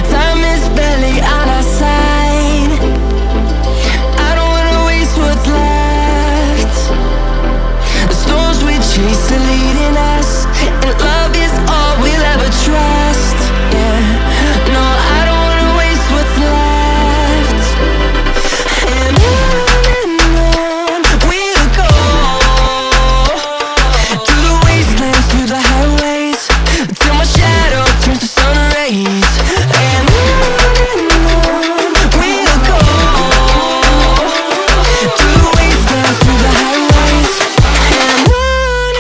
Time is barely on our side. I don't wanna waste what's left. The storms we chase are leading us, and love is all we'll ever trust. Yeah, no, I don't wanna waste what's left. And on we'll go, through the wastelands, through the highways, till my shadow turns to sun rays. And on we'll go, through the wastelands, through the highways. And on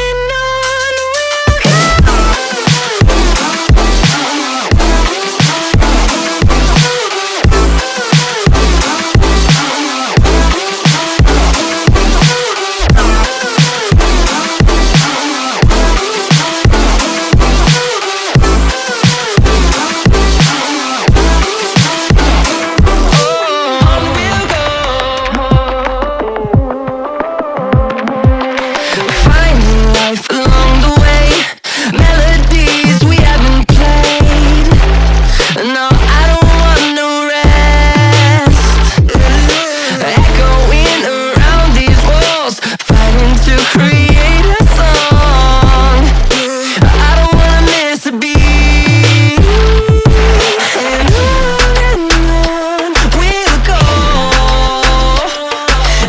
we'll go. Finding life along the way, melodies we haven't played. No, I don't want no rest. Echoing around these walls, fighting to create a song. I don't wanna miss a beat. And on we'll go,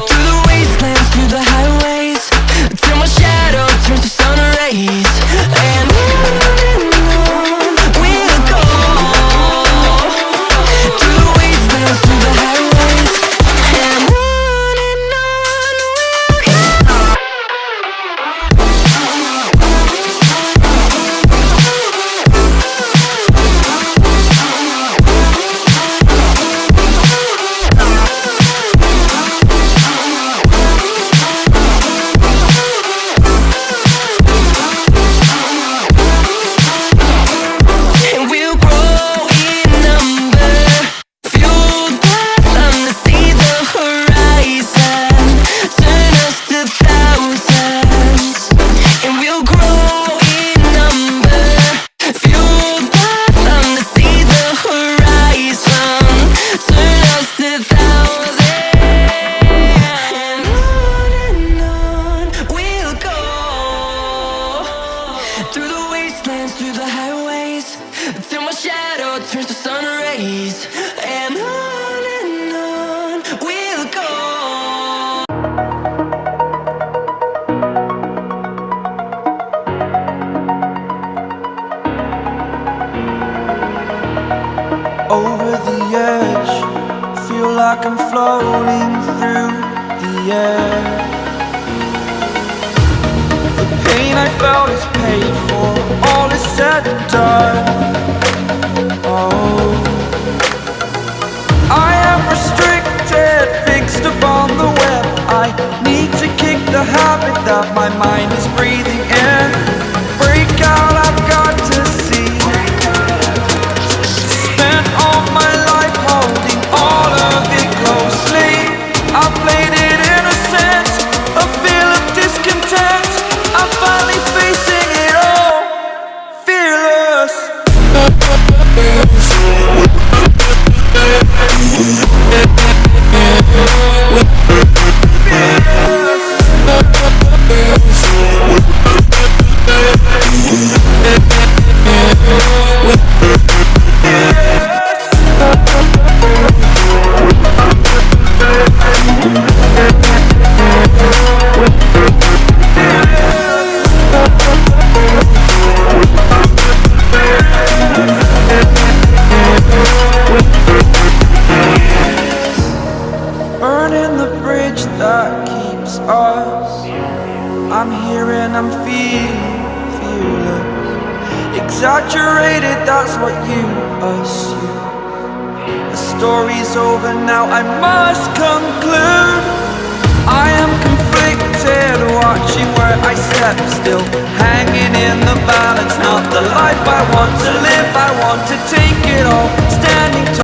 through the wastelands, through the highways, till my shadow turns to sun rays. And on we'll go, through the wastelands, through the highways. And on we'll go. And we'll grow in number, fueled by them to see the horizon, turn us to thousands. And we'll grow in number, fueled by them to see the horizon, turn us to thousands. And on we'll go, through the wastelands, through the highways, till my shadow turns to sun rays. And on we'll go. Over the edge, feel like I'm floating through the air. The pain I felt is paid for, all is said and done. Oh, I am restricted, fixed upon the web. I need to kick the habit that my mind is breathing in. Break out, I've got to see. Spent all my life holding all of it closely. I played it innocent, a feel of discontent. I'm finally facing it all, fearless. Burning the bridge that keeps us. I'm here and I'm feeling fearless. Exaggerated, that's what you assume. The story's over now, I must conclude. I am conflicted, watching where I step still, hanging in the balance. Not the life I want to live, I want to take it all, standing tall.